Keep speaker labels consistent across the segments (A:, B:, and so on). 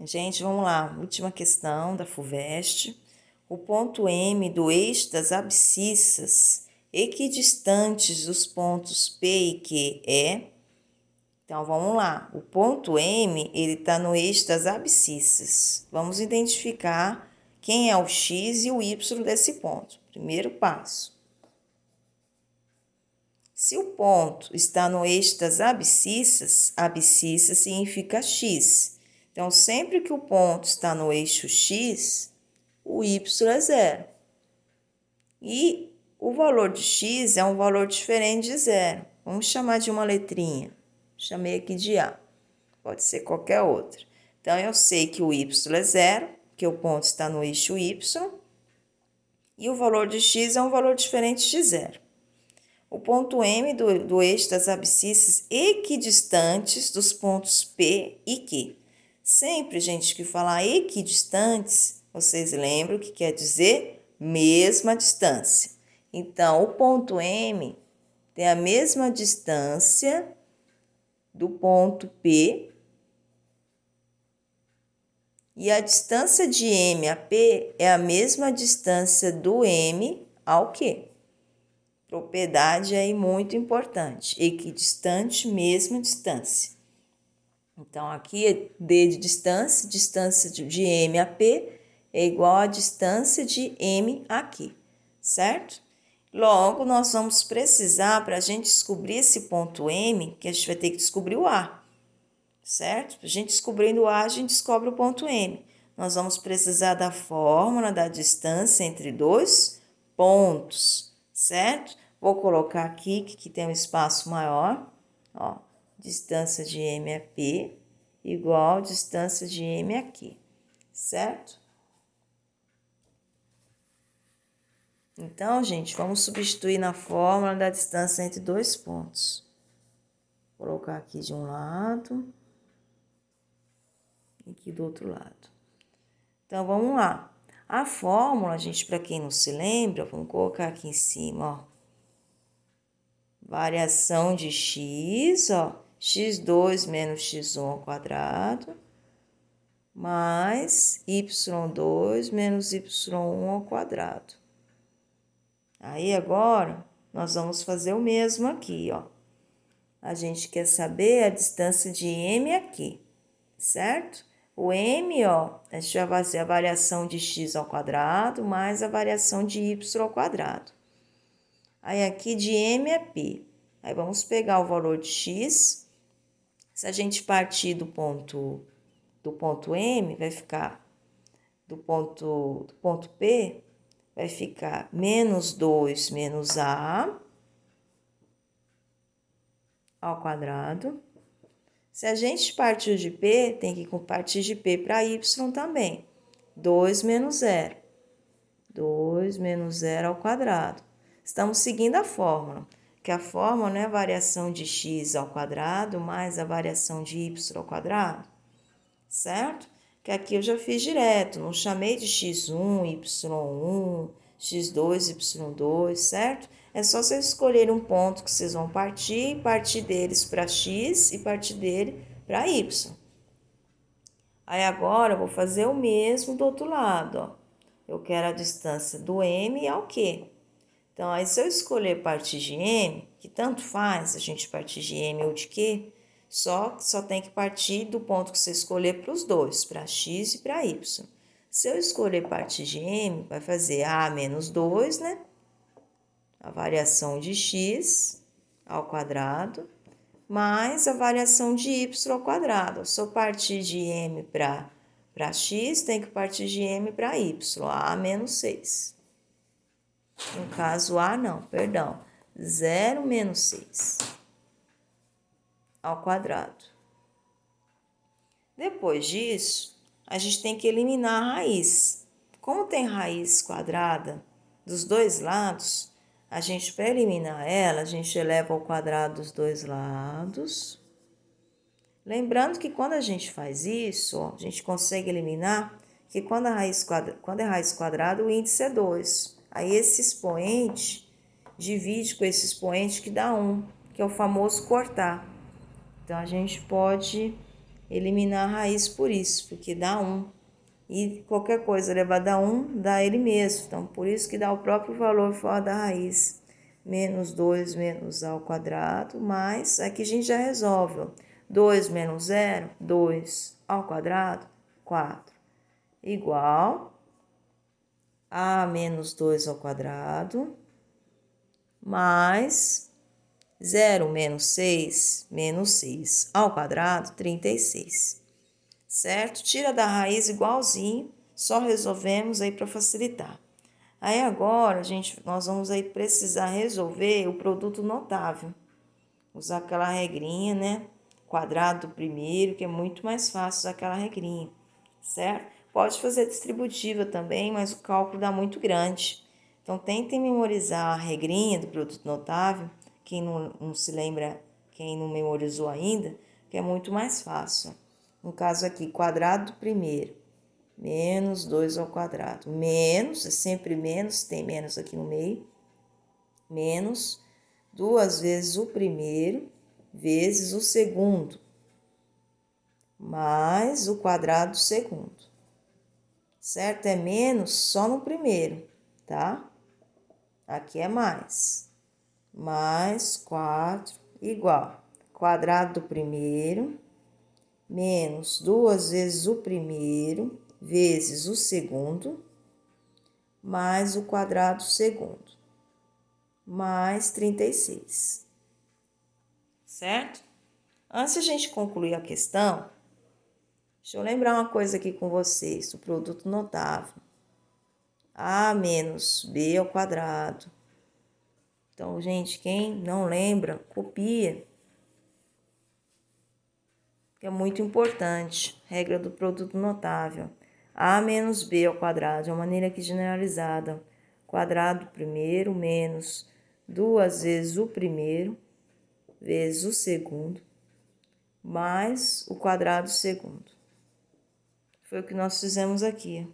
A: Gente, vamos lá. Última questão da FUVEST. O ponto M do eixo das abscissas equidistantes dos pontos P e Q é... Então, vamos lá. O ponto M, ele está no eixo das abscissas. Vamos identificar quem é o X e o Y desse ponto. Primeiro passo. Se o ponto está no eixo das abscissas, abscissa significa X. Então, sempre que o ponto está no eixo X, o Y é zero. E o valor de X é um valor diferente de zero. Vamos chamar de uma letrinha. Chamei aqui de A. Pode ser qualquer outra. Então, eu sei que o Y é zero, porque o ponto está no eixo Y. E o valor de X é um valor diferente de zero. O ponto M do eixo das abscissas equidistantes dos pontos P e Q. Sempre, gente, que falar equidistantes, vocês lembram que quer dizer mesma distância. Então, o ponto M tem a mesma distância do ponto P e a distância de M a P é a mesma distância do M ao Q. Propriedade aí muito importante, equidistante, mesma distância. Então, aqui é D de distância, distância de M a P é igual a distância de M aqui, certo? Logo, nós vamos precisar, para a gente descobrir esse ponto M, que a gente vai ter que descobrir o A, certo? Para a gente descobrindo o A, a gente descobre o ponto M. Nós vamos precisar da fórmula da distância entre dois pontos, certo? Vou colocar aqui, que tem um espaço maior, ó, distância de M a P igual a distância de M aqui, certo? Então, gente, vamos substituir na fórmula da distância entre dois pontos. Vou colocar aqui de um lado e aqui do outro lado. Então, vamos lá. A fórmula, gente, para quem não se lembra, vamos colocar aqui em cima, ó. Variação de x, ó, x2 menos x1 ao quadrado, mais y2 menos y1 ao quadrado. Aí, agora, nós vamos fazer o mesmo aqui, ó. A gente quer saber a distância de M aqui, certo? O M, ó, a gente vai fazer a variação de x ao quadrado mais a variação de y ao quadrado. Aí, aqui de M é P. Aí, vamos pegar o valor de x. Se a gente partir do ponto M, vai ficar do ponto P, vai ficar menos 2 menos A ao quadrado. Se a gente partir de P, tem que partir de P para Y também. 2 menos 0. 2 menos 0 ao quadrado. Estamos seguindo a fórmula, que a fórmula é a variação de x ao quadrado mais a variação de y ao quadrado, certo? Que aqui eu já fiz direto, não chamei de x1, y1, x2, y2, certo? É só vocês escolherem um ponto que vocês vão partir deles para x e partir dele para y. Aí agora eu vou fazer o mesmo do outro lado, ó. Eu quero a distância do M ao Q. Então, aí se eu escolher partir de M, que tanto faz a gente partir de M ou de Q, só tem que partir do ponto que você escolher para os dois, para x e para y. Se eu escolher partir de M, vai fazer A menos 2, né? A variação de x ao quadrado, mais a variação de y ao quadrado. Se eu partir de M para x, tem que partir de M para y, A menos 6. No caso, A não, perdão, 0 menos 6 ao quadrado. Depois disso, a gente tem que eliminar a raiz. Como tem raiz quadrada dos dois lados, a gente, para eliminar ela, a gente eleva ao quadrado dos dois lados. Lembrando que quando a gente faz isso, ó, a gente consegue eliminar que quando é raiz quadrada, o índice é 2. Aí esse expoente divide com esse expoente que dá 1, que é o famoso cortar. Então, a gente pode eliminar a raiz por isso, porque dá 1. E qualquer coisa elevado a 1 dá ele mesmo. Então, por isso que dá o próprio valor fora da raiz. Menos 2 menos a ao quadrado, mais, aqui a gente já resolve, ó. 2 menos 0, 2 ao quadrado, 4. Igual a menos 2 ao quadrado, mais 0 menos 6 ao quadrado, 36. Certo? Tira da raiz igualzinho, só resolvemos aí para facilitar. Aí agora, nós vamos aí precisar resolver o produto notável. Usar aquela regrinha, né? Quadrado do primeiro, que é muito mais fácil usar aquela regrinha, certo? Pode fazer distributiva também, mas o cálculo dá muito grande. Então, tentem memorizar a regrinha do produto notável, quem não se lembra, quem não memorizou ainda, que é muito mais fácil. No caso aqui, quadrado do primeiro, menos 2 ao quadrado. Menos, é sempre menos, tem menos aqui no meio. Menos 2 vezes o primeiro, vezes o segundo, mais o quadrado do segundo. Certo? É menos só no primeiro, tá? Aqui é mais. Mais 4 igual. Quadrado do primeiro, menos 2 vezes o primeiro, vezes o segundo, mais o quadrado do segundo, mais 36. Certo? Antes de a gente concluir a questão, deixa eu lembrar uma coisa aqui com vocês, o produto notável. A menos B ao quadrado. Então, gente, quem não lembra, copia. Que é muito importante. Regra do produto notável. A menos B ao quadrado, de uma maneira aqui generalizada. Quadrado do primeiro menos 2 vezes o primeiro, vezes o segundo, mais o quadrado do segundo. Foi o que nós fizemos aqui.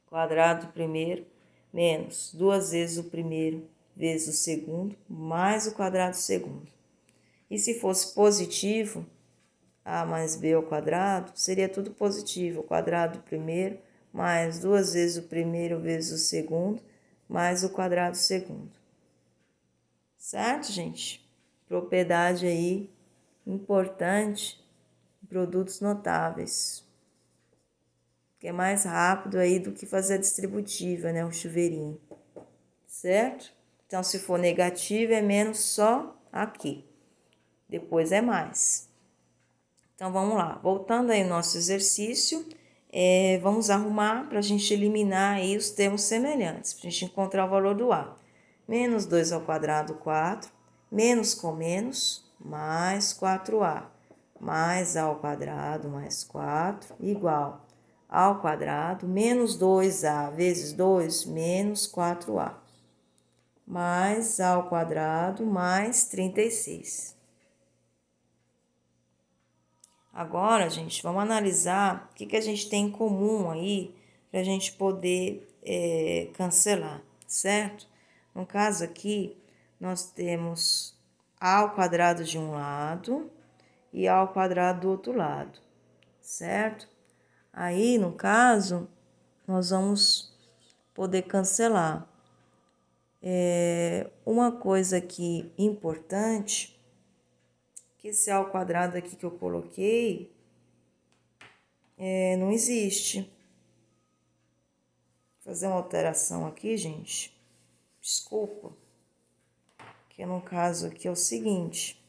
A: Quadrado do primeiro menos 2 vezes o primeiro vezes o segundo, mais o quadrado do segundo. E se fosse positivo, a mais b ao quadrado, seria tudo positivo. O quadrado do primeiro mais 2 vezes o primeiro vezes o segundo, mais o quadrado do segundo. Certo, gente? Propriedade aí importante, produtos notáveis. Que é mais rápido aí do que fazer a distributiva, né? O chuveirinho. Certo? Então, se for negativo, é menos só aqui. Depois é mais. Então, vamos lá. Voltando aí ao nosso exercício, vamos arrumar para a gente eliminar aí os termos semelhantes, para a gente encontrar o valor do A. Menos 2 ao quadrado, 4. Menos com menos, mais 4A. Mais A ao quadrado, mais 4, igual A ao quadrado, menos 2A vezes 2, menos 4A. Mais A ao quadrado, mais 36. Agora, gente, vamos analisar o que a gente tem em comum aí para a gente poder cancelar, certo? No caso aqui, nós temos A ao quadrado de um lado e A ao quadrado do outro lado, certo? Aí, no caso, nós vamos poder cancelar. Uma coisa aqui importante, que esse A ao quadrado aqui que eu coloquei, não existe. Vou fazer uma alteração aqui, gente. Desculpa. Que no caso aqui é o seguinte.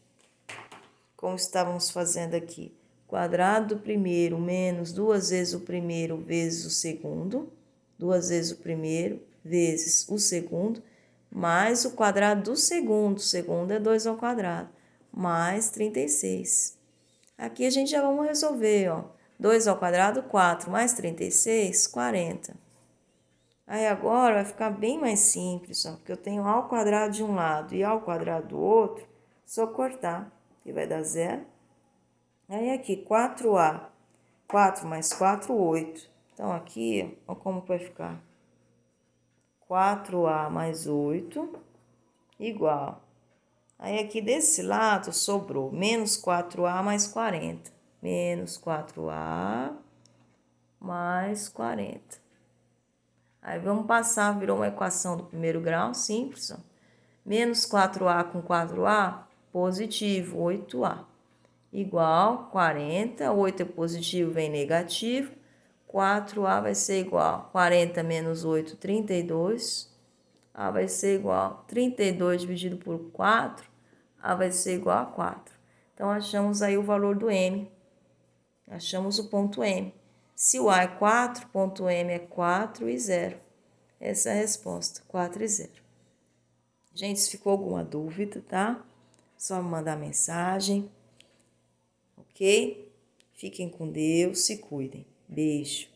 A: Como estávamos fazendo aqui. Quadrado do primeiro menos 2 vezes o primeiro vezes o segundo. 2 vezes o primeiro vezes o segundo. Mais o quadrado do segundo. O segundo é 2 ao quadrado. Mais 36. Aqui a gente já vamos resolver, ó. 2 ao quadrado, 4, mais 36, 40. Aí agora vai ficar bem mais simples, ó, porque eu tenho A ao quadrado de um lado e A ao quadrado do outro, só cortar, que vai dar 0. Aí aqui, 4A, 4 mais 4, 8. Então aqui, ó como vai ficar. 4A mais 8, igual. Aí aqui desse lado sobrou menos 4A mais 40. menos 4A mais 40. Aí vamos passar, virou uma equação do primeiro grau, simples. Ó. Menos 4A com 4A, positivo, 8A. Igual 40, 8 é positivo, vem negativo. 4A vai ser igual 40 menos 8, 32. A vai ser igual 32 dividido por 4, A vai ser igual a 4. Então, achamos aí o valor do M. Achamos o ponto M. Se o A é 4, ponto M é 4 e 0. Essa é a resposta, 4 e 0. Gente, se ficou alguma dúvida, tá? Só mandar mensagem, ok? Fiquem com Deus, se cuidem. Beijo.